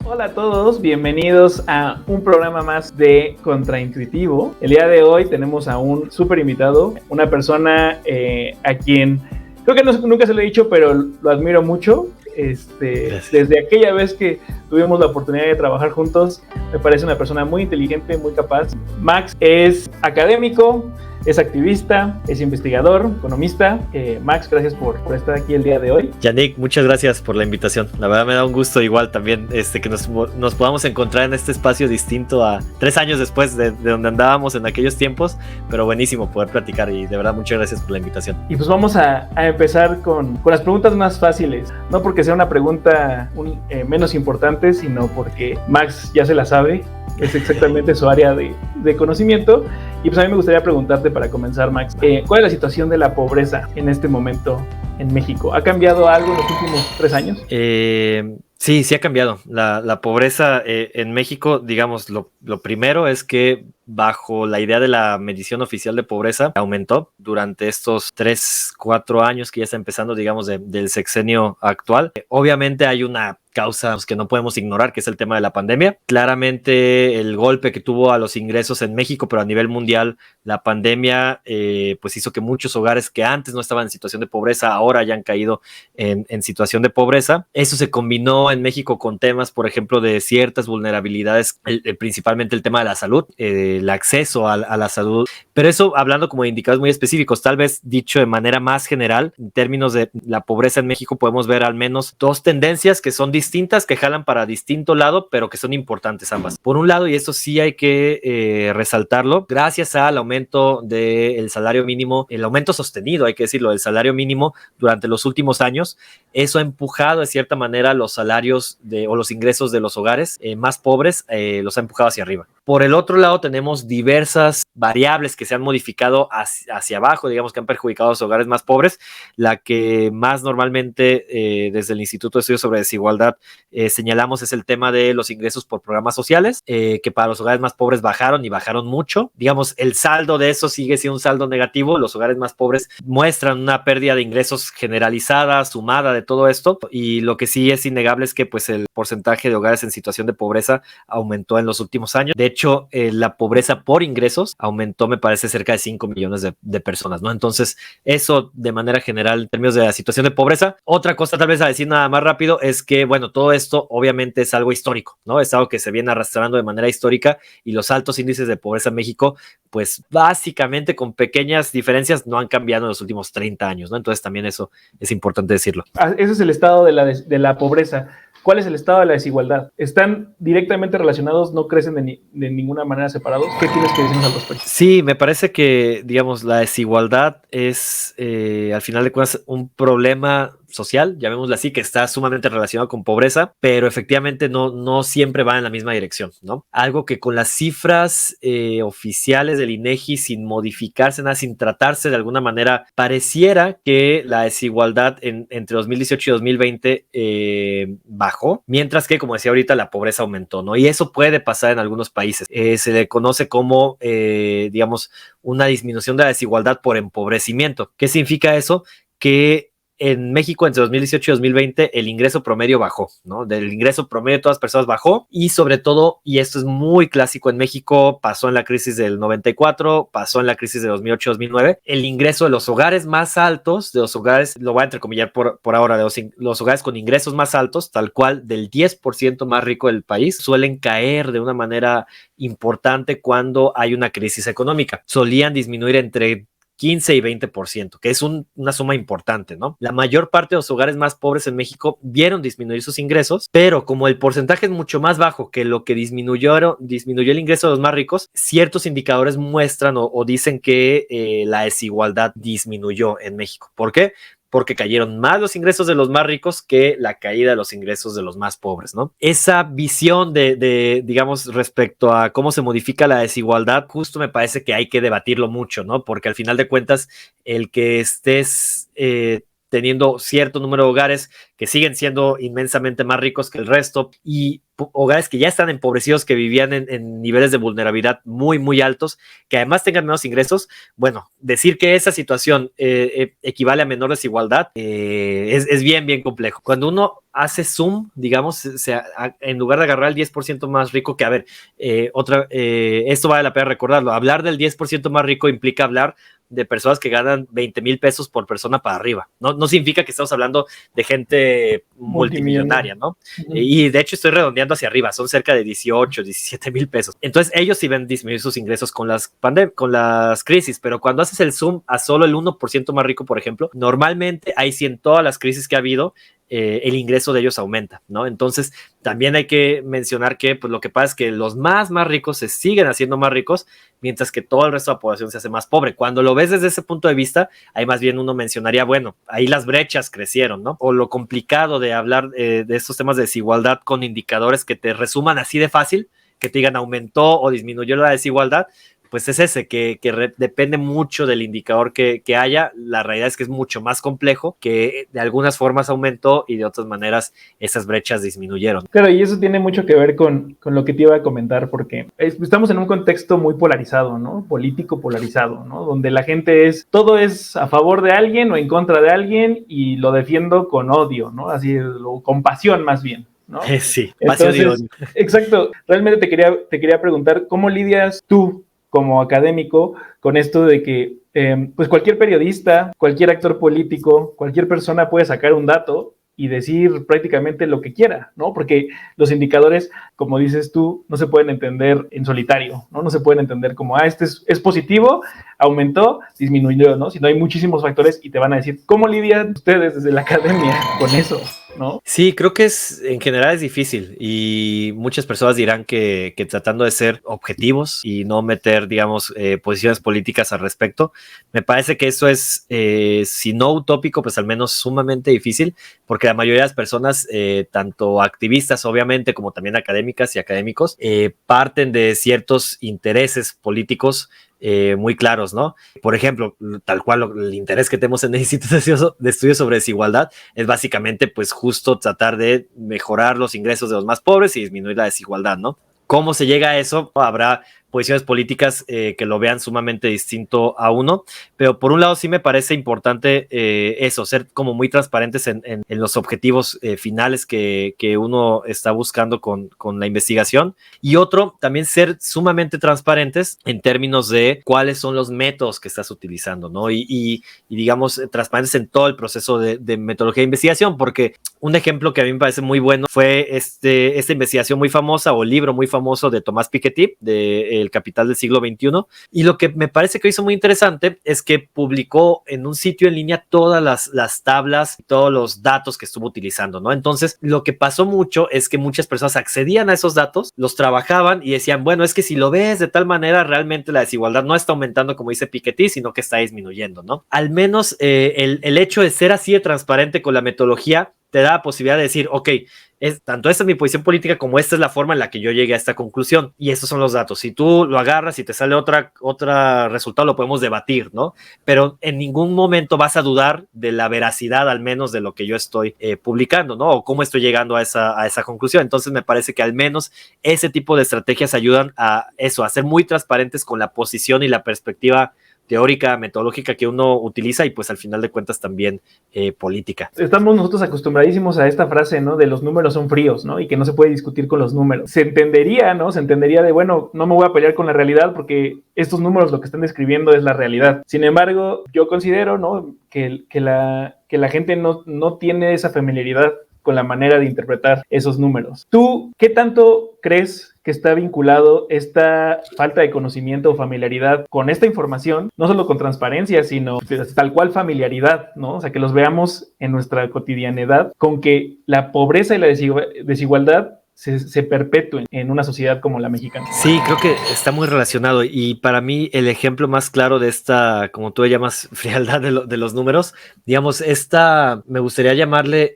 Hola a todos, bienvenidos a un programa más de Contraintuitivo. El día de hoy tenemos a un súper invitado, una persona a quien creo que nunca se lo he dicho, pero lo admiro mucho. Desde aquella vez que tuvimos la oportunidad de trabajar juntos, me parece una persona muy inteligente, muy capaz. Max es académico, es activista, es investigador, economista. Max, gracias por estar aquí el día de hoy. Yannick, muchas gracias por la invitación. La verdad me da un gusto igual también que nos podamos encontrar en este espacio distinto a 3 años después de donde andábamos en aquellos tiempos, pero buenísimo poder platicar y de verdad muchas gracias por la invitación. Y pues vamos a empezar con las preguntas más fáciles, no porque sea una pregunta menos importante, sino porque Max ya se la sabe, es exactamente su área de conocimiento. Y pues a mí me gustaría preguntarte para comenzar, Max, ¿cuál es la situación de la pobreza en este momento en México? ¿Ha cambiado algo en los últimos 3 años? Sí ha cambiado. La pobreza en México, digamos, lo primero es que bajo la idea de la medición oficial de pobreza aumentó durante estos 3-4 años que ya está empezando, digamos, del sexenio actual. Obviamente hay una causa que no podemos ignorar, que es el tema de la pandemia. Claramente el golpe que tuvo a los ingresos en México, pero a nivel mundial, la pandemia pues hizo que muchos hogares que antes no estaban en situación de pobreza, ahora hayan caído en situación de pobreza. Eso se combinó en México con temas, por ejemplo, de ciertas vulnerabilidades, principalmente el tema de la salud, el acceso a la salud. Pero eso hablando como de indicadores muy específicos, tal vez dicho de manera más general, en términos de la pobreza en México podemos ver al menos 2 tendencias que son distintas, que jalan para distinto lado, pero que son importantes ambas. Por un lado, y esto sí hay que resaltarlo, gracias al aumento del salario mínimo, el aumento sostenido, hay que decirlo, del salario mínimo durante los últimos años, eso ha empujado de cierta manera los salarios o los ingresos de los hogares más pobres, los ha empujado hacia arriba. Por el otro lado, tenemos diversas variables que se han modificado hacia abajo, digamos que han perjudicado a los hogares más pobres. La que más normalmente desde el Instituto de Estudios sobre Desigualdad señalamos es el tema de los ingresos por programas sociales, que para los hogares más pobres bajaron y bajaron mucho. Digamos, el saldo de eso sigue siendo un saldo negativo. Los hogares más pobres muestran una pérdida de ingresos generalizada, sumada de todo esto, y lo que sí es innegable es que pues el porcentaje de hogares en situación de pobreza aumentó en los últimos años. De hecho, la pobreza por ingresos aumentó, me parece, cerca de 5 millones de personas, ¿no? Entonces, eso de manera general en términos de la situación de pobreza. Otra cosa tal vez a decir nada más rápido es que, bueno, todo esto obviamente es algo histórico, ¿no? Es algo que se viene arrastrando de manera histórica y los altos índices de pobreza en México, pues básicamente con pequeñas diferencias no han cambiado en los últimos 30 años, ¿no? Entonces también eso es importante decirlo. Ese es el estado de la pobreza. ¿Cuál es el estado de la desigualdad? ¿Están directamente relacionados? ¿No crecen de ninguna manera separados? ¿Qué tienes que decirnos al respecto? Sí, me parece que, digamos, la desigualdad es, al final de cuentas, un problema social, llamémoslo así, que está sumamente relacionado con pobreza, pero efectivamente no siempre va en la misma dirección, ¿no? Algo que con las cifras oficiales del INEGI, sin modificarse nada, sin tratarse de alguna manera, pareciera que la desigualdad entre 2018 y 2020 bajó, mientras que, como decía ahorita, la pobreza aumentó, ¿no? Y eso puede pasar en algunos países. Se le conoce como, digamos, una disminución de la desigualdad por empobrecimiento. ¿Qué significa eso? Que en México entre 2018 y 2020 el ingreso promedio bajó, ¿no? Del ingreso promedio de todas las personas bajó y sobre todo, y esto es muy clásico en México, pasó en la crisis del 94, pasó en la crisis de 2008-2009, el ingreso de los hogares más altos, de los hogares, lo voy a entrecomillar por ahora, de los hogares con ingresos más altos, tal cual del 10% más rico del país, suelen caer de una manera importante cuando hay una crisis económica. Solían disminuir entre 15 y 20%, que es una suma importante, ¿no? La mayor parte de los hogares más pobres en México vieron disminuir sus ingresos, pero como el porcentaje es mucho más bajo que lo que disminuyó el ingreso de los más ricos, ciertos indicadores muestran o dicen que la desigualdad disminuyó en México. ¿Por qué? Porque cayeron más los ingresos de los más ricos que la caída de los ingresos de los más pobres, ¿no? Esa visión digamos, respecto a cómo se modifica la desigualdad, justo me parece que hay que debatirlo mucho, ¿no? Porque al final de cuentas, el que estés teniendo cierto número de hogares que siguen siendo inmensamente más ricos que el resto y hogares que ya están empobrecidos, que vivían en niveles de vulnerabilidad muy, muy altos, que además tengan menos ingresos. Bueno, decir que esa situación equivale a menor desigualdad es bien, bien complejo. Cuando uno hace zoom, digamos, en lugar de agarrar el 10% más rico, que a ver, esto vale la pena recordarlo, hablar del 10% más rico implica hablar de personas que ganan 20,000 pesos por persona para arriba. No significa que estamos hablando de gente multimillonaria, ¿no? Y de hecho estoy redondeando hacia arriba, son cerca de 18, 17,000 pesos. Entonces ellos sí ven disminuir sus ingresos con las crisis, pero cuando haces el zoom a solo el 1% más rico, por ejemplo, normalmente ahí sí en todas las crisis que ha habido, el ingreso de ellos aumenta, ¿no? Entonces, también hay que mencionar que pues, lo que pasa es que los más ricos se siguen haciendo más ricos, mientras que todo el resto de la población se hace más pobre. Cuando lo ves desde ese punto de vista, ahí más bien uno mencionaría, bueno, ahí las brechas crecieron, ¿no? O lo complicado de hablar de estos temas de desigualdad con indicadores que te resuman así de fácil, que te digan aumentó o disminuyó la desigualdad, pues es ese, que depende mucho del indicador que haya. La realidad es que es mucho más complejo, que de algunas formas aumentó y de otras maneras esas brechas disminuyeron. Claro, y eso tiene mucho que ver con lo que te iba a comentar, porque estamos en un contexto muy polarizado, ¿no? Político polarizado, ¿no? Donde la gente todo es a favor de alguien o en contra de alguien y lo defiendo con odio, ¿no? Así, con pasión más bien, ¿no? Sí, pasión y odio. Exacto. Realmente te quería preguntar, ¿cómo lidias tú como académico con esto de que pues cualquier periodista, cualquier actor político, cualquier persona puede sacar un dato y decir prácticamente lo que quiera, ¿no? Porque los indicadores, como dices tú, no se pueden entender en solitario, ¿no? No se pueden entender como, este es positivo, aumentó, disminuyó, ¿no? Sino hay muchísimos factores y te van a decir, ¿cómo lidian ustedes desde la academia con eso, ¿no? Sí, creo que en general es difícil y muchas personas dirán que tratando de ser objetivos y no meter, digamos, posiciones políticas al respecto, me parece que eso es, si no utópico, pues al menos sumamente difícil, porque la mayoría de las personas, tanto activistas obviamente, como también académicas y académicos, parten de ciertos intereses políticos muy claros, ¿no? Por ejemplo, tal cual el interés que tenemos en el Instituto de Estudios sobre Desigualdad es básicamente pues justo tratar de mejorar los ingresos de los más pobres y disminuir la desigualdad, ¿no? ¿Cómo se llega a eso? Habrá posiciones políticas que lo vean sumamente distinto a uno, pero por un lado sí me parece importante eso, ser como muy transparentes en los objetivos finales que uno está buscando con la investigación, y otro, también ser sumamente transparentes en términos de cuáles son los métodos que estás utilizando, ¿no? Y digamos, transparentes en todo el proceso de metodología de investigación, porque un ejemplo que a mí me parece muy bueno fue esta investigación muy famosa o libro muy famoso de Thomas Piketty, de El Capital del siglo XXI, y lo que me parece que hizo muy interesante es que publicó en un sitio en línea todas las tablas, todos los datos que estuvo utilizando, ¿no? Entonces, lo que pasó mucho es que muchas personas accedían a esos datos, los trabajaban y decían, bueno, es que si lo ves de tal manera, realmente la desigualdad no está aumentando como dice Piketty, sino que está disminuyendo, ¿no? Al menos el hecho de ser así de transparente con la metodología te da la posibilidad de decir, ok, tanto esta es mi posición política como esta es la forma en la que yo llegué a esta conclusión y estos son los datos. Si tú lo agarras y te sale otra resultado, lo podemos debatir, ¿no? Pero en ningún momento vas a dudar de la veracidad, al menos de lo que yo estoy publicando, ¿no? O cómo estoy llegando a esa conclusión. Entonces me parece que al menos ese tipo de estrategias ayudan a eso, a ser muy transparentes con la posición y la perspectiva teórica, metodológica que uno utiliza y pues al final de cuentas también política. Estamos nosotros acostumbradísimos a esta frase, ¿no? De los números son fríos, ¿no? Y que no se puede discutir con los números. Se entendería, ¿no? Se entendería de, bueno, no me voy a pelear con la realidad porque estos números lo que están describiendo es la realidad. Sin embargo, yo considero, ¿no? Que la gente no tiene esa familiaridad con la manera de interpretar esos números. ¿Tú qué tanto crees que está vinculado esta falta de conocimiento o familiaridad con esta información, no solo con transparencia, sino tal cual familiaridad, ¿no? O sea, que los veamos en nuestra cotidianidad, con que la pobreza y la desigualdad se perpetúen en una sociedad como la mexicana. Sí, creo que está muy relacionado y para mí el ejemplo más claro de esta, como tú le llamas, frialdad de los números, digamos, me gustaría llamarle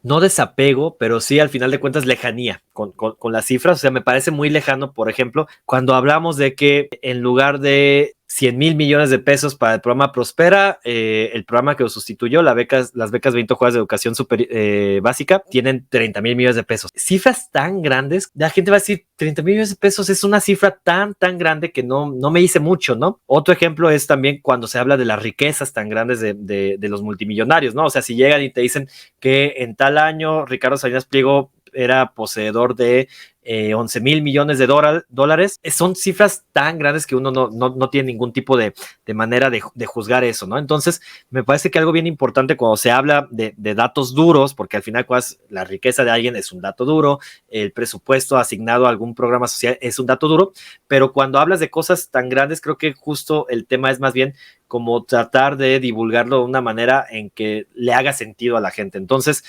no desapego, pero sí al final de cuentas lejanía con las cifras. O sea, me parece muy lejano, por ejemplo, cuando hablamos de que en lugar de 100,000 millones de pesos para el programa Prospera. El programa que lo sustituyó, las becas Benito Juárez de educación básica, tienen 30,000 millones de pesos. Cifras tan grandes, la gente va a decir, 30,000 millones de pesos es una cifra tan grande que no me dice mucho, ¿no? Otro ejemplo es también cuando se habla de las riquezas tan grandes de los multimillonarios, ¿no? O sea, si llegan y te dicen que en tal año Ricardo Salinas Pliego era poseedor de 11,000 millones de dólares. Son cifras tan grandes que uno no tiene ningún tipo de manera de juzgar eso, ¿no? Entonces, me parece que algo bien importante cuando se habla de datos duros, porque al final la riqueza de alguien es un dato duro, el presupuesto asignado a algún programa social es un dato duro, pero cuando hablas de cosas tan grandes, creo que justo el tema es más bien como tratar de divulgarlo de una manera en que le haga sentido a la gente. Entonces,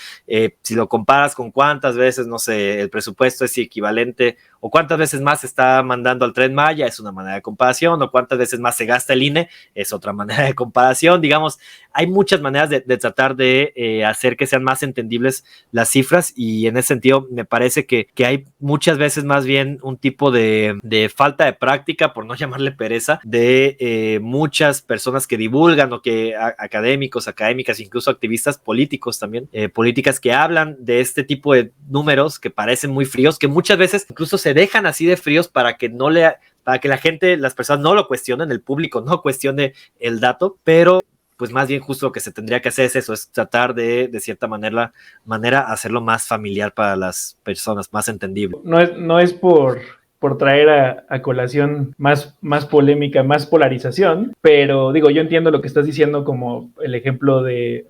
si lo comparas con cuántas veces, no sé, el presupuesto es equivalente, o cuántas veces más se está mandando al Tren Maya, es una manera de comparación, o cuántas veces más se gasta el INE, es otra manera de comparación. Digamos, hay muchas maneras de tratar de hacer que sean más entendibles las cifras, y en ese sentido me parece que hay muchas veces más bien un tipo de falta de práctica, por no llamarle pereza, de muchas personas que divulgan, o que académicos, académicas, incluso activistas políticos también, políticas que hablan de este tipo de números que parecen muy fríos, que muchas veces incluso se dejan así de fríos para que la gente, las personas no lo cuestionen, el público no cuestione el dato, pero pues más bien justo lo que se tendría que hacer es eso, es tratar de cierta manera hacerlo más familiar para las personas, más entendible. No es por traer a colación más polémica, más polarización, pero digo, yo entiendo lo que estás diciendo, como el ejemplo de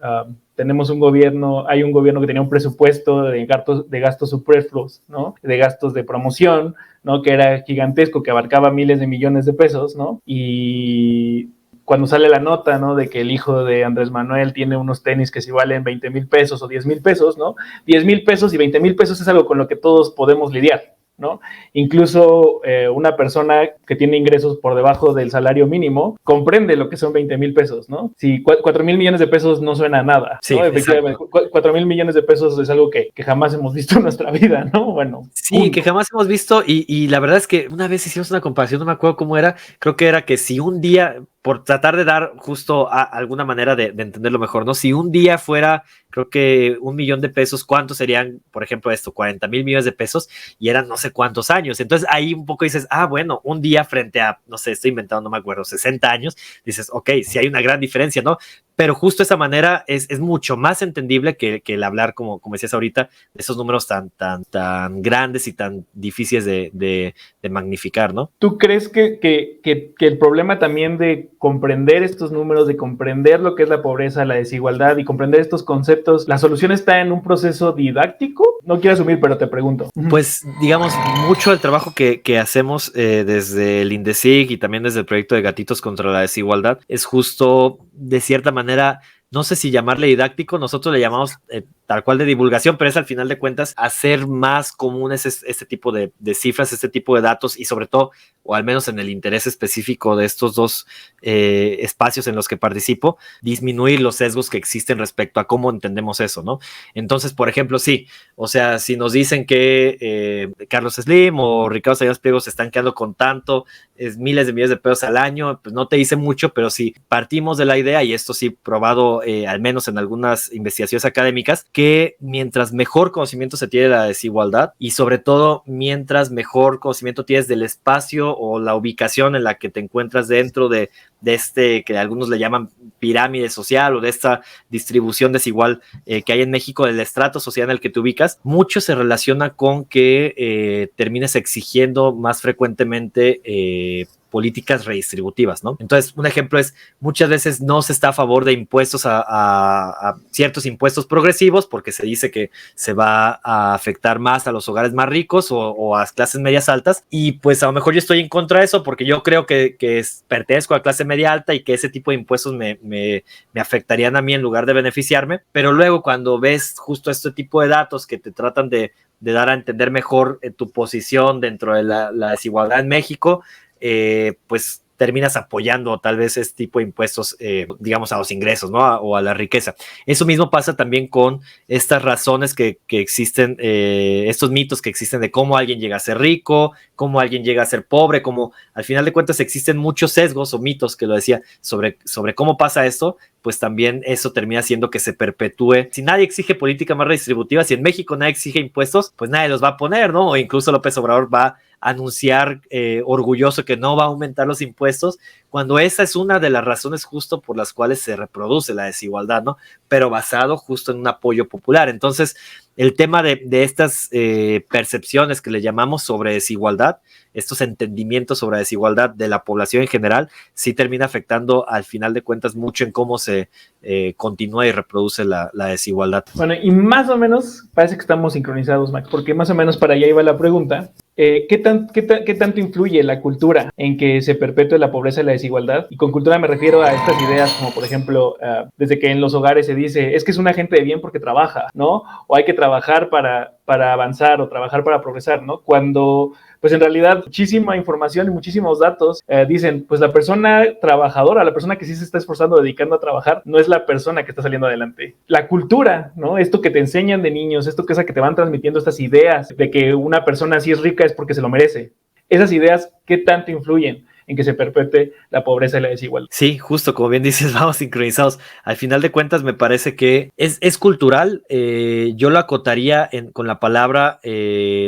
hay un gobierno que tenía un presupuesto de gastos superfluos, ¿no? De gastos de promoción, ¿no? Que era gigantesco, que abarcaba miles de millones de pesos, ¿no? Y cuando sale la nota, ¿no? De que el hijo de Andrés Manuel tiene unos tenis que si valen 20,000 pesos o 10,000 pesos, ¿no? 10,000 pesos y 20,000 pesos es algo con lo que todos podemos lidiar, ¿no? Incluso una persona que tiene ingresos por debajo del salario mínimo comprende lo que son 20,000 pesos, ¿no? Si 4,000 millones de pesos no suena a nada, sí, ¿no? Efectivamente, 4,000 millones de pesos es algo que jamás hemos visto en nuestra vida, ¿no? Bueno. Sí, que jamás hemos visto, y la verdad es que una vez hicimos una comparación, no me acuerdo cómo era, creo que era que si un día, por tratar de dar justo alguna manera de entenderlo mejor, ¿no? Si un día fuera, creo que 1,000,000 de pesos, ¿cuántos serían, por ejemplo, 40,000 millones de pesos? Y eran no sé cuántos años. Entonces ahí un poco dices, bueno, un día frente a, no sé, estoy inventando, no me acuerdo, 60 años, dices, ok, sí hay una gran diferencia, ¿no? Pero justo esa manera es mucho más entendible que el hablar, como decías ahorita, de esos números tan grandes y tan difíciles de magnificar, ¿no? ¿Tú crees que el problema también de comprender estos números, de comprender lo que es la pobreza, la desigualdad y comprender estos conceptos, la solución está en un proceso didáctico? No quiero asumir, pero te pregunto. Pues, digamos, mucho del trabajo que hacemos desde el INDECIG y también desde el proyecto de Gatitos contra la Desigualdad es justo, de cierta manera, no sé si llamarle didáctico, nosotros le llamamos tal cual de divulgación, pero es al final de cuentas hacer más comunes este tipo de cifras, este tipo de datos, y sobre todo, o al menos en el interés específico de estos dos espacios en los que participo, disminuir los sesgos que existen respecto a cómo entendemos eso, ¿no? Entonces, por ejemplo, sí, o sea, si nos dicen que Carlos Slim o Ricardo Salinas Pliego se están quedando con miles de millones de pesos al año, pues no te dice mucho, pero si partimos de la idea, y esto sí probado al menos en algunas investigaciones académicas, que mientras mejor conocimiento se tiene de la desigualdad, y sobre todo mientras mejor conocimiento tienes del espacio o la ubicación en la que te encuentras dentro de este que algunos le llaman pirámide social, o de esta distribución desigual que hay en México, del estrato social en el que te ubicas, mucho se relaciona con que termines exigiendo más frecuentemente políticas redistributivas, ¿no? Entonces, un ejemplo es, muchas veces no se está a favor de impuestos a ciertos impuestos progresivos, porque se dice que se va a afectar más a los hogares más ricos o a las clases medias altas, y pues a lo mejor yo estoy en contra de eso porque yo creo que pertenezco a la clase media alta y que ese tipo de impuestos me afectarían a mí en lugar de beneficiarme. Pero luego, cuando ves justo este tipo de datos que te tratan de dar a entender mejor tu posición dentro de la desigualdad en México, pues terminas apoyando tal vez este tipo de impuestos, digamos, a los ingresos, ¿no? O a la riqueza. Eso mismo pasa también con estas razones que existen, estos mitos que existen de cómo alguien llega a ser rico, cómo alguien llega a ser pobre, como al final de cuentas existen muchos sesgos o mitos, que lo decía, sobre cómo pasa esto, pues también eso termina haciendo que se perpetúe. Si nadie exige política más redistributiva, si en México nadie exige impuestos, pues nadie los va a poner, ¿no? O incluso López Obrador va a anunciar orgulloso que no va a aumentar los impuestos, cuando esa es una de las razones justo por las cuales se reproduce la desigualdad, ¿no? Pero basado justo en un apoyo popular. Entonces, el tema de estas percepciones que le llamamos sobre desigualdad, estos entendimientos sobre desigualdad de la población en general, sí termina afectando al final de cuentas mucho en cómo se continúa y reproduce la desigualdad. Bueno, y más o menos parece que estamos sincronizados, Max, porque más o menos para allá iba la pregunta. ¿Qué tanto influye la cultura en que se perpetúe la pobreza y la desigualdad? Y con cultura me refiero a estas ideas como, por ejemplo, desde que en los hogares se dice, es que es una gente de bien porque trabaja, ¿no? O hay que trabajar para avanzar o trabajar para progresar, ¿no? Cuando, pues en realidad, muchísima información y muchísimos datos dicen, pues la persona trabajadora, la persona que sí se está esforzando, dedicando a trabajar, no es la persona que está saliendo adelante. La cultura, ¿no? Esto que te enseñan de niños, esto que es a que te van transmitiendo estas ideas de que una persona sí es rica es porque se lo merece. Esas ideas, ¿qué tanto influyen en que se perpetúe la pobreza y la desigualdad? Sí, justo como bien dices, vamos sincronizados. Al final de cuentas me parece que es cultural. Yo lo acotaría con la palabra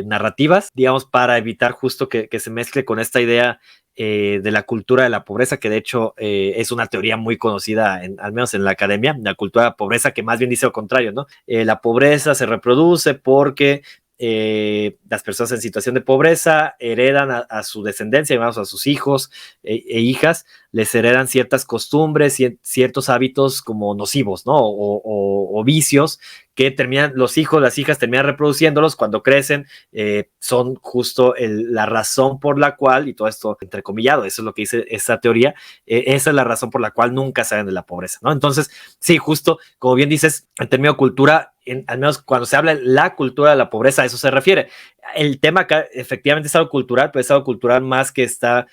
narrativas, digamos, para evitar justo que se mezcle con esta idea de la cultura de la pobreza, que de hecho es una teoría muy conocida, al menos en la academia, la cultura de la pobreza, que más bien dice lo contrario, ¿no? La pobreza se reproduce porque las personas en situación de pobreza heredan a su descendencia, digamos, a sus hijos e hijas, les heredan ciertas costumbres, ciertos hábitos como nocivos, ¿no? O vicios que terminan, los hijos, las hijas terminan reproduciéndolos cuando crecen, son justo la razón por la cual, y todo esto entrecomillado, eso es lo que dice esta teoría, esa es la razón por la cual nunca salen de la pobreza, ¿no? Entonces, sí, justo, como bien dices, en términos de cultura, al menos cuando se habla de la cultura de la pobreza, a eso se refiere. El tema acá efectivamente es algo cultural, pero es algo cultural más que está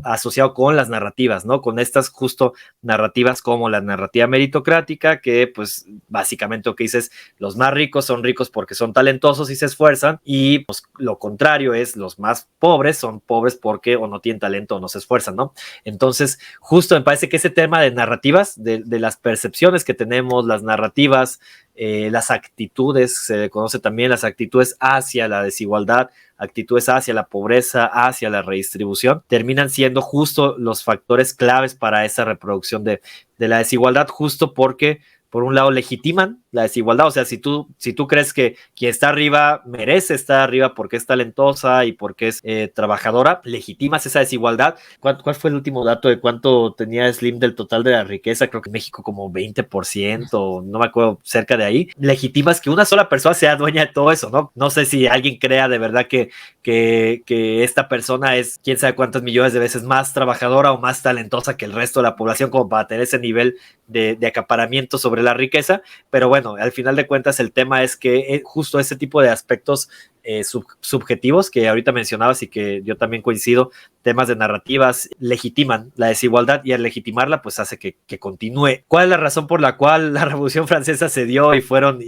asociado con las narrativas, ¿no? Con estas justo narrativas como la narrativa meritocrática, que pues básicamente lo que dice es los más ricos son ricos porque son talentosos y se esfuerzan, y pues, lo contrario es los más pobres son pobres porque o no tienen talento o no se esfuerzan, ¿no? Entonces, justo me parece que ese tema de narrativas, de las percepciones que tenemos, las narrativas, las actitudes, se conoce también las actitudes hacia la desigualdad, actitudes hacia la pobreza, hacia la redistribución, terminan siendo justo los factores claves para esa reproducción de la desigualdad, justo porque por un lado legitiman la desigualdad, o sea, si tú crees que quien está arriba merece estar arriba porque es talentosa y porque es trabajadora, legitimas esa desigualdad. ¿Cuál fue el último dato de cuánto tenía Slim del total de la riqueza? Creo que en México como 20%, no me acuerdo, cerca de ahí. Legitimas que una sola persona sea dueña de todo eso, ¿no? No sé si alguien crea de verdad que esta persona es quién sabe cuántos millones de veces más trabajadora o más talentosa que el resto de la población como para tener ese nivel de acaparamiento sobre la riqueza, pero bueno, al final de cuentas el tema es que justo ese tipo de aspectos subjetivos que ahorita mencionabas y que yo también coincido, temas de narrativas legitiman la desigualdad, y al legitimarla pues hace que continúe. ¿Cuál es la razón por la cual la Revolución Francesa se dio y fueron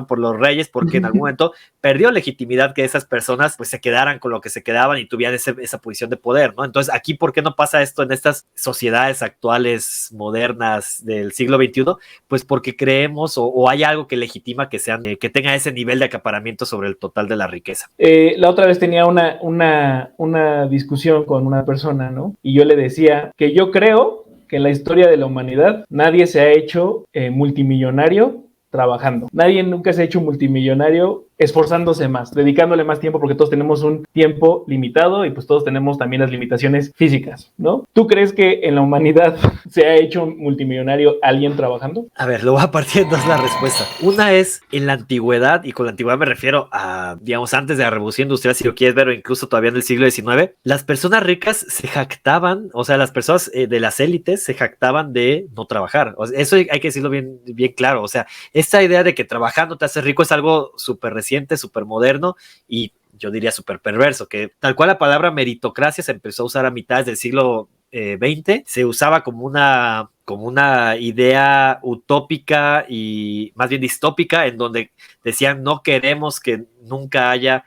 por los reyes? Porque en algún momento perdió legitimidad que esas personas pues se quedaran con lo que se quedaban y tuvieran esa posición de poder, ¿no? Entonces aquí, ¿por qué no pasa esto en estas sociedades actuales, modernas del siglo XXI? Pues porque creemos o hay algo que legitima que que tenga ese nivel de acaparamiento sobre el total de la riqueza. La otra vez tenía una discusión con una persona, ¿no? Y yo le decía que yo creo que en la historia de la humanidad nadie se ha hecho multimillonario trabajando. Nadie nunca se ha hecho multimillonario esforzándose más, dedicándole más tiempo, porque todos tenemos un tiempo limitado y pues todos tenemos también las limitaciones físicas, ¿no? ¿Tú crees que en la humanidad se ha hecho multimillonario alguien trabajando? A ver, lo voy a partir en dos la respuesta. Una es en la antigüedad, y con la antigüedad me refiero a, digamos, antes de la Revolución Industrial, si lo quieres ver, o incluso todavía en el siglo XIX, las personas ricas se jactaban, o sea, las personas de las élites se jactaban de no trabajar. O sea, eso hay que decirlo bien claro. O sea, esta idea de que trabajando te haces rico es algo súper reciente, súper moderno y yo diría súper perverso, que tal cual la palabra meritocracia se empezó a usar a mitad del siglo XX se usaba como una idea utópica y más bien distópica, en donde decían no queremos que nunca haya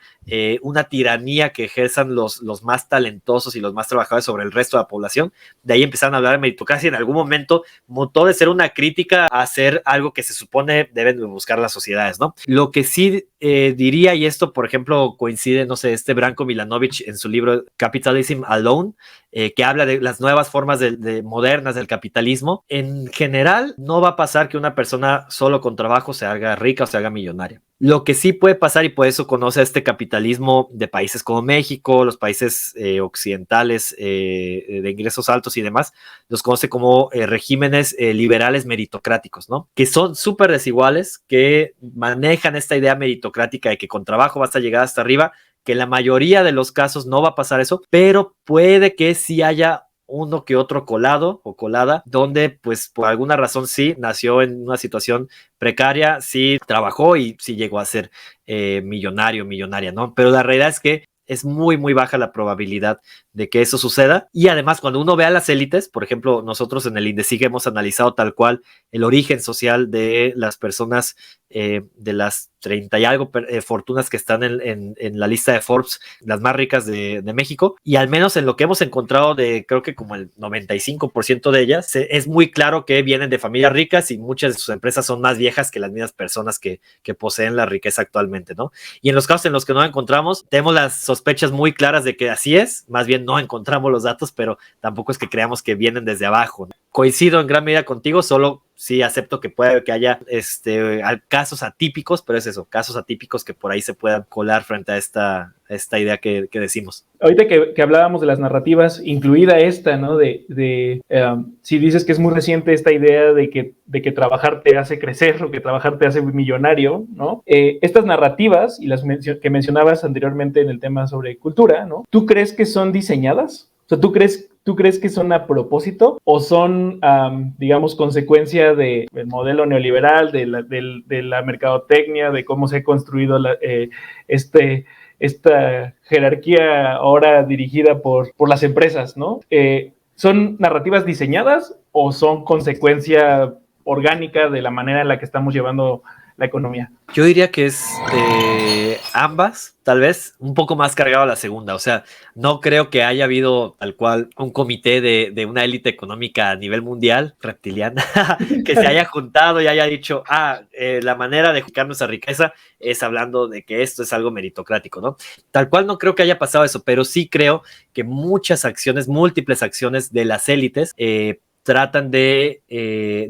una tiranía que ejerzan los más talentosos y los más trabajadores sobre el resto de la población. De ahí empezaron a hablar de meritocracia y en algún momento mutó de ser una crítica a ser algo que se supone deben buscar las sociedades, ¿no? Lo que sí diría, y esto por ejemplo coincide, no sé, Branko Milanovic en su libro Capitalism Alone, que habla de las nuevas formas modernas del capitalismo. En general, no va a pasar que una persona solo con trabajo se haga rica o se haga millonaria. Lo que sí puede pasar, y por eso conoce este capitalismo de países como México, los países occidentales de ingresos altos y demás, los conoce como regímenes liberales meritocráticos, ¿no? Que son súper desiguales, que manejan esta idea meritocrática de que con trabajo vas a llegar hasta arriba, que en la mayoría de los casos no va a pasar eso, pero puede que sí haya uno que otro colado o colada, donde pues por alguna razón sí nació en una situación precaria, sí trabajó y sí llegó a ser millonaria, ¿no? Pero la realidad es que es muy, muy baja la probabilidad de que eso suceda. Y además, cuando uno ve a las élites, por ejemplo, nosotros en el INDECIG hemos analizado tal cual el origen social de las personas, de las 30 y algo fortunas que están en la lista de Forbes, las más ricas de México, y al menos en lo que hemos encontrado de creo que como el 95% de ellas, es muy claro que vienen de familias ricas y muchas de sus empresas son más viejas que las mismas personas que poseen la riqueza actualmente, ¿no? Y en los casos en los que no encontramos, tenemos las sospechas muy claras de que así es, más bien no encontramos los datos, pero tampoco es que creamos que vienen desde abajo, ¿no? Coincido en gran medida contigo, solo sí acepto que puede que haya casos atípicos, pero es eso, casos atípicos que por ahí se puedan colar frente a esta idea que decimos. Ahorita que hablábamos de las narrativas, incluida esta, ¿no? Si dices que es muy reciente esta idea de que trabajar te hace crecer o que trabajar te hace millonario, ¿no? Estas narrativas y las que mencionabas anteriormente en el tema sobre cultura, ¿no? ¿Tú crees que son diseñadas? O sea, ¿tú crees que son a propósito o son, digamos, consecuencia del modelo neoliberal, de la mercadotecnia, de cómo se ha construido esta jerarquía ahora dirigida por las empresas, ¿no? ¿Son narrativas diseñadas o son consecuencia orgánica de la manera en la que estamos llevando la economía? Yo diría que es ambas, tal vez un poco más cargado a la segunda. O sea, no creo que haya habido tal cual un comité de una élite económica a nivel mundial, reptiliana, que se haya juntado y haya dicho, la manera de jugar nuestra riqueza es hablando de que esto es algo meritocrático, ¿no? Tal cual no creo que haya pasado eso, pero sí creo que muchas acciones, múltiples acciones de las élites, tratan de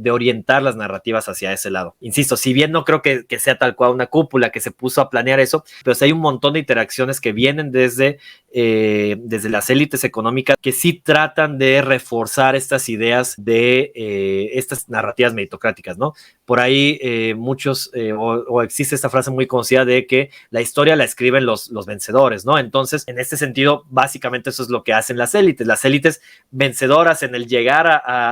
orientar las narrativas hacia ese lado. Insisto, si bien no creo que sea tal cual una cúpula que se puso a planear eso, pero sí hay un montón de interacciones que vienen desde las élites económicas que sí tratan de reforzar estas ideas de estas narrativas meritocráticas, ¿no? Por ahí muchos, o existe esta frase muy conocida de que la historia la escriben los vencedores, ¿no? Entonces, en este sentido, básicamente eso es lo que hacen las élites vencedoras en el llegar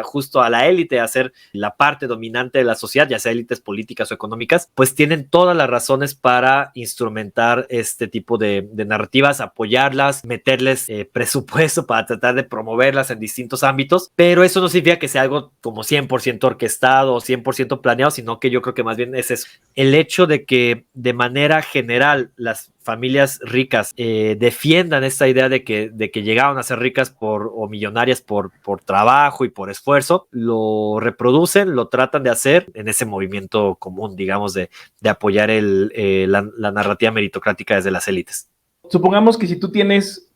justo a la élite, a ser la parte dominante de la sociedad, ya sea élites políticas o económicas, pues tienen todas las razones para instrumentar este tipo de narrativas, apoyarlas, meterles presupuesto para tratar de promoverlas en distintos ámbitos, pero eso no significa que sea algo como 100% orquestado o 100% planeado, sino que yo creo que más bien es eso. El hecho de que de manera general las familias ricas defiendan esta idea de que llegaron a ser ricas o millonarias por trabajo y por esfuerzo, lo reproducen, lo tratan de hacer en ese movimiento común, digamos, de apoyar la narrativa meritocrática desde las élites. Supongamos que si tú tienes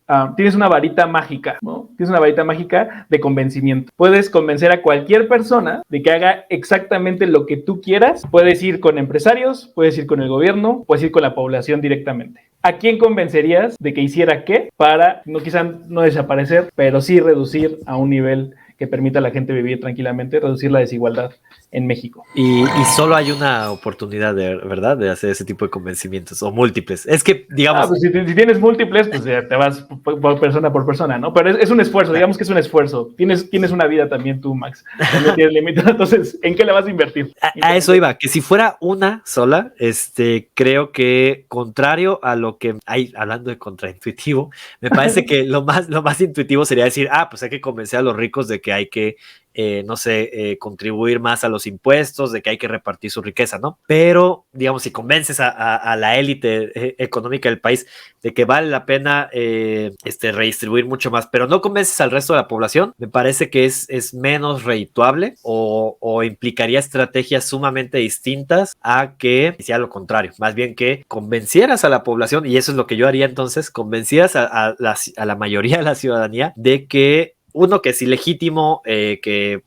una varita mágica, ¿no? Tienes una varita mágica de convencimiento. Puedes convencer a cualquier persona de que haga exactamente lo que tú quieras. Puedes ir con empresarios, puedes ir con el gobierno, puedes ir con la población directamente. ¿A quién convencerías de que hiciera qué para, quizá no desaparecer, pero sí reducir a un nivel que permita a la gente vivir tranquilamente, reducir la desigualdad en México. Y solo hay una oportunidad, ¿verdad? De hacer ese tipo de convencimientos, o múltiples. Es que, digamos... Pues si tienes múltiples, pues ya te vas por persona, ¿no? Pero es un esfuerzo, digamos que es un esfuerzo. Tienes una vida también tú, Max. No tienes límite. Entonces, ¿en qué la vas a invertir? A eso iba, que si fuera una sola, creo que contrario a lo que hay, hablando de contraintuitivo, me parece que lo más intuitivo sería decir, pues hay que convencer a los ricos de que hay que contribuir más a los impuestos, de que hay que repartir su riqueza, ¿no? Pero, digamos, si convences a la élite económica del país de que vale la pena redistribuir mucho más, pero no convences al resto de la población, me parece que es menos redituable o implicaría estrategias sumamente distintas a que hiciera lo contrario, más bien que convencieras a la población, y eso es lo que yo haría entonces, convencieras a la mayoría de la ciudadanía de que uno, que es ilegítimo que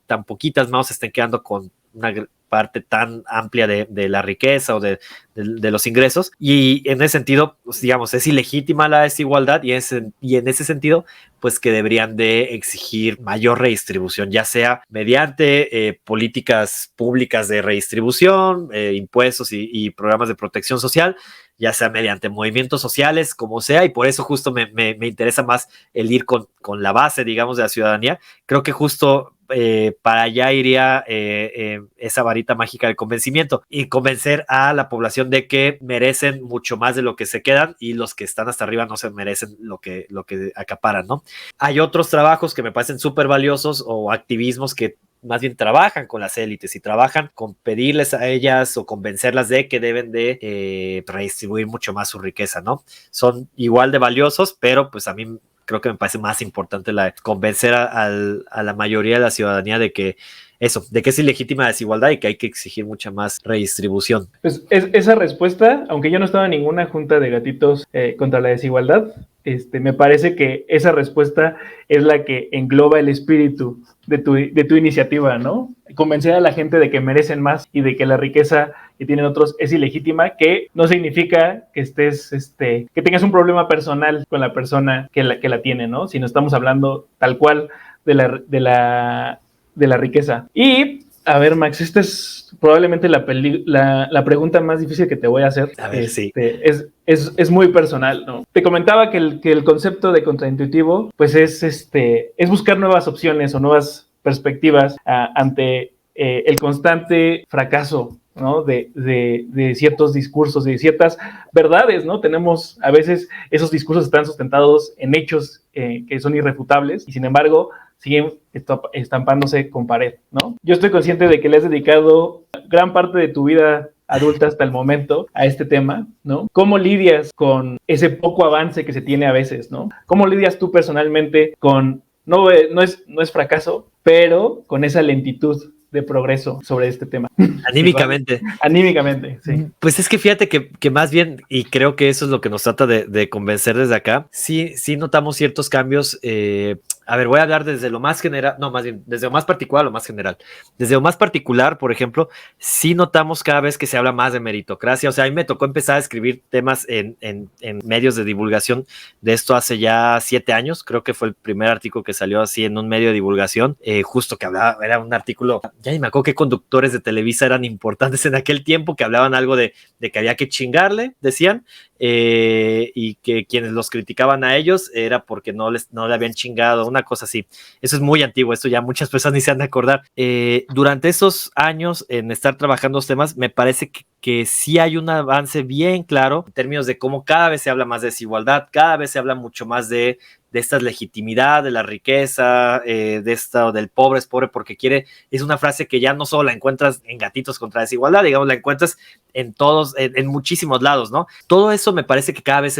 tan poquitas manos estén quedando con una parte tan amplia de la riqueza o de los ingresos, y en ese sentido, pues, digamos, es ilegítima la desigualdad, y en ese sentido, pues que deberían de exigir mayor redistribución, ya sea mediante políticas públicas de redistribución, impuestos y programas de protección social, ya sea mediante movimientos sociales, como sea, y por eso justo me interesa más el ir con la base, digamos, de la ciudadanía. Creo que justo para allá iría esa varita mágica del convencimiento, y convencer a la población de que merecen mucho más de lo que se quedan, y los que están hasta arriba no se merecen lo que acaparan, ¿no? Hay otros trabajos que me parecen súper valiosos, o activismos que más bien trabajan con las élites y trabajan con pedirles a ellas o convencerlas de que deben de redistribuir mucho más su riqueza, ¿no? Son igual de valiosos, pero pues a mí creo que me parece más importante convencer a la mayoría de la ciudadanía de que es ilegítima la desigualdad y que hay que exigir mucha más redistribución. Pues esa respuesta, aunque yo no estaba en ninguna junta de gatitos contra la desigualdad, me parece que esa respuesta es la que engloba el espíritu de tu iniciativa, ¿no? Convencer a la gente de que merecen más y de que la riqueza que tienen otros es ilegítima, que no significa que que tengas un problema personal con la persona que la tiene, ¿no? Sino estamos hablando tal cual de la riqueza. Y, a ver, Max, esta es probablemente la pregunta más difícil que te voy a hacer. A ver, sí. Es muy personal, ¿no? Te comentaba que el concepto de contraintuitivo, pues es buscar nuevas opciones o nuevas perspectivas ante el constante fracaso, ¿no? De ciertos discursos, de ciertas verdades, ¿no? Tenemos, a veces, esos discursos están sustentados en hechos que son irrefutables, y sin embargo, siguen estampándose con pared, ¿no? Yo estoy consciente de que le has dedicado gran parte de tu vida adulta hasta el momento a este tema, ¿no? ¿Cómo lidias con ese poco avance que se tiene a veces, ¿no? ¿Cómo lidias tú personalmente con, no es fracaso, pero con esa lentitud de progreso sobre este tema? Anímicamente. Anímicamente, sí. Pues es que fíjate que más bien, y creo que eso es lo que nos trata de convencer desde acá, sí notamos ciertos cambios. A ver, voy a hablar desde lo más general, no, más bien, desde lo más particular a lo más general. Desde lo más particular, por ejemplo, sí notamos cada vez que se habla más de meritocracia. O sea, a mí me tocó empezar a escribir temas en medios de divulgación de esto hace ya 7 años. Creo que fue el primer artículo que salió así en un medio de divulgación, justo que hablaba, era un artículo, ya ni me acuerdo qué conductores de Televisa eran importantes en aquel tiempo, que hablaban algo de que había que chingarle, decían, y que quienes los criticaban a ellos era porque no le habían chingado, una cosa así. Eso es muy antiguo, esto ya muchas personas ni se han de acordar. Durante esos años en estar trabajando los temas, me parece que sí hay un avance bien claro en términos de cómo cada vez se habla más de desigualdad, cada vez se habla mucho más de esta legitimidad, de la riqueza, de esto del pobre es pobre porque quiere. Es una frase que ya no solo la encuentras en Gatitos contra la Desigualdad, digamos, la encuentras en todos, en muchísimos lados, ¿no? Todo eso me parece que cada vez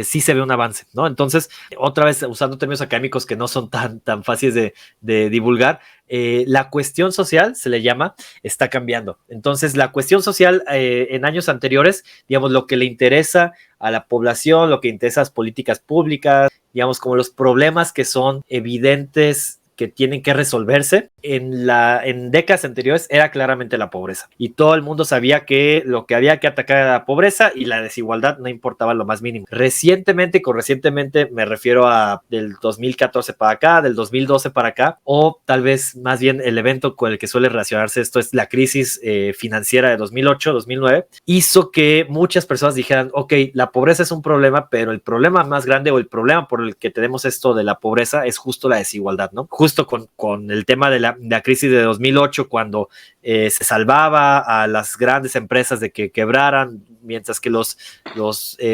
sí se ve un avance, ¿no? Entonces, otra vez, usando términos académicos que no son tan fáciles de divulgar, la cuestión social, se le llama, está cambiando. Entonces, la cuestión social en años anteriores, digamos, lo que le interesa a la población, lo que interesa a las políticas públicas, digamos, como los problemas que son evidentes que tienen que resolverse en décadas anteriores era claramente la pobreza. Y todo el mundo sabía que lo que había que atacar era la pobreza y la desigualdad no importaba lo más mínimo. Recientemente, con recientemente me refiero a del 2014 para acá, del 2012 para acá, o tal vez más bien el evento con el que suele relacionarse esto es la crisis financiera de 2008, 2009, hizo que muchas personas dijeran, ok, la pobreza es un problema, pero el problema más grande o el problema por el que tenemos esto de la pobreza es justo la desigualdad, ¿no? Justo con el tema de la crisis de 2008, cuando se salvaba a las grandes empresas de que quebraran, mientras que los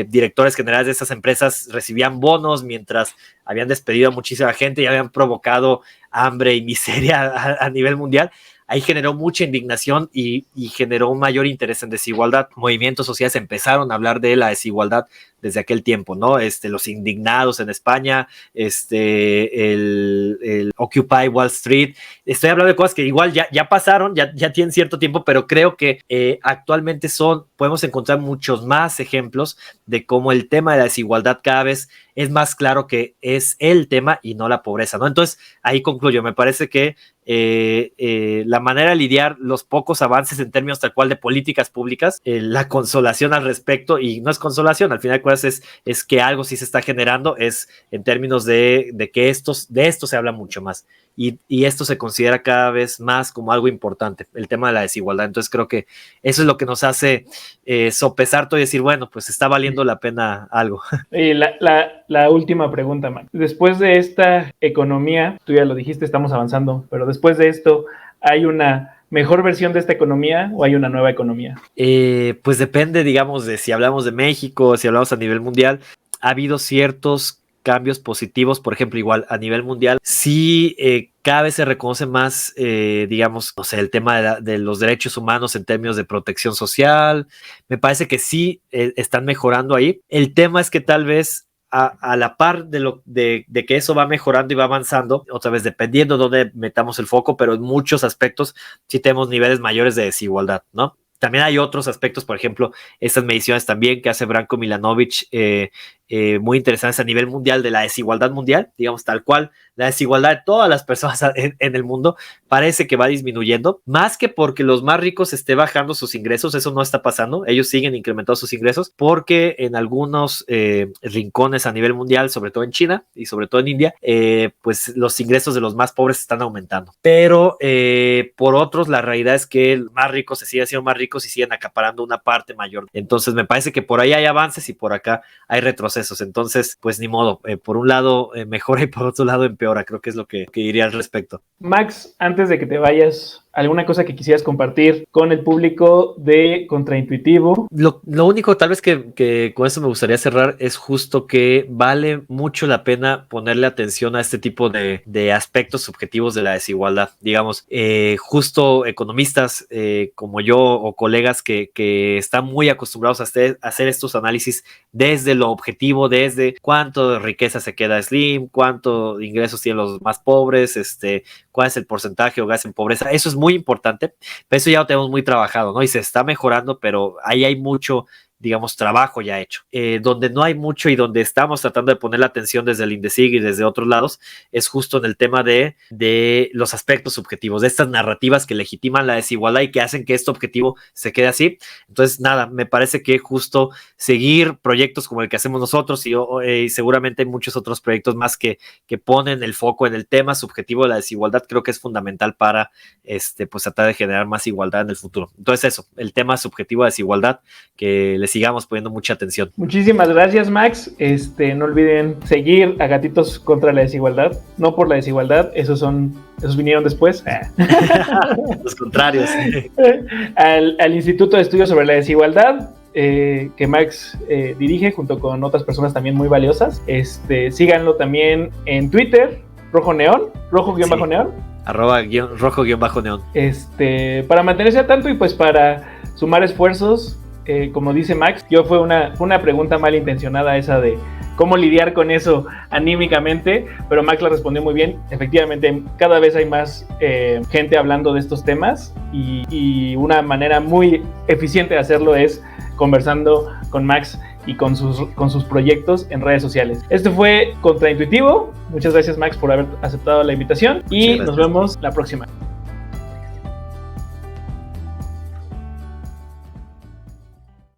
directores generales de esas empresas recibían bonos, mientras habían despedido a muchísima gente y habían provocado hambre y miseria a nivel mundial. Ahí generó mucha indignación y generó un mayor interés en desigualdad. Movimientos sociales empezaron a hablar de la desigualdad desde aquel tiempo, ¿no? Los indignados en España, el Occupy Wall Street. Estoy hablando de cosas que igual ya pasaron, ya tienen cierto tiempo, pero creo que actualmente podemos encontrar muchos más ejemplos de cómo el tema de la desigualdad cada vez es más claro que es el tema y no la pobreza, ¿no? Entonces, ahí concluyo. Me parece que la manera de lidiar los pocos avances en términos tal cual de políticas públicas, la consolación al respecto, y no es consolación, al final de cuentas es que algo sí se está generando, es en términos de que de esto se habla mucho más. Y esto se considera cada vez más como algo importante, el tema de la desigualdad. Entonces creo que eso es lo que nos hace sopesar todo y decir, bueno, pues está valiendo la pena algo. La última pregunta, Max. Después de esta economía, tú ya lo dijiste, estamos avanzando, pero después de esto, ¿hay una mejor versión de esta economía o hay una nueva economía? Pues depende, digamos, de si hablamos de México, si hablamos a nivel mundial. Ha habido ciertos cambios positivos, por ejemplo, igual a nivel mundial, sí cada vez se reconoce más, digamos, no sé, el tema de los derechos humanos en términos de protección social. Me parece que sí están mejorando ahí. El tema es que tal vez a la par de que eso va mejorando y va avanzando, otra vez dependiendo de dónde metamos el foco, pero en muchos aspectos sí tenemos niveles mayores de desigualdad, ¿no? También hay otros aspectos, por ejemplo, estas mediciones también que hace Branko Milanovic, muy interesantes a nivel mundial de la desigualdad mundial, digamos tal cual, la desigualdad de todas las personas en el mundo parece que va disminuyendo, más que porque los más ricos esté bajando sus ingresos, eso no está pasando, ellos siguen incrementando sus ingresos, porque en algunos rincones a nivel mundial, sobre todo en China y sobre todo en India, pues los ingresos de los más pobres están aumentando, pero por otros la realidad es que los más ricos se siguen siendo más ricos y siguen acaparando una parte mayor, entonces me parece que por ahí hay avances y por acá hay retrocesos. Entonces, pues ni modo, por un lado mejora y por otro lado empeora, creo que es lo que diría al respecto. Max, antes de que te vayas, ¿alguna cosa que quisieras compartir con el público de Contraintuitivo? Lo único tal vez que con eso me gustaría cerrar es justo que vale mucho la pena ponerle atención a este tipo de aspectos subjetivos de la desigualdad. Digamos, justo economistas como yo o colegas que están muy acostumbrados a hacer estos análisis desde lo objetivo, desde cuánto de riqueza se queda Slim, cuánto de ingresos tienen los más pobres, cuál es el porcentaje o gas en pobreza. Eso es muy importante, pero eso ya lo tenemos muy trabajado, ¿no? Y se está mejorando, pero ahí hay mucho, digamos, trabajo ya hecho. Donde no hay mucho y donde estamos tratando de poner la atención desde el INDECIG y desde otros lados es justo en el tema de los aspectos subjetivos, de estas narrativas que legitiman la desigualdad y que hacen que este objetivo se quede así. Entonces, nada, me parece que justo seguir proyectos como el que hacemos nosotros y seguramente muchos otros proyectos más que ponen el foco en el tema subjetivo de la desigualdad, creo que es fundamental para pues tratar de generar más igualdad en el futuro. Entonces eso, el tema subjetivo de desigualdad, que les sigamos poniendo mucha atención. Muchísimas gracias, Max. No olviden seguir a Gatitos contra la Desigualdad, no por la desigualdad, esos vinieron después. Los contrarios. Al Instituto de Estudios sobre la Desigualdad, que Max dirige junto con otras personas también muy valiosas. Síganlo también en Twitter, rojo-neón, rojo-neón. @rojo_neón. Para mantenerse a tanto y pues para sumar esfuerzos. Como dice Max, fue una pregunta malintencionada esa de cómo lidiar con eso anímicamente, pero Max la respondió muy bien. Efectivamente, cada vez hay más gente hablando de estos temas y una manera muy eficiente de hacerlo es conversando con Max y con sus proyectos en redes sociales. Este fue Contraintuitivo. Muchas gracias, Max, por haber aceptado la invitación y nos vemos la próxima.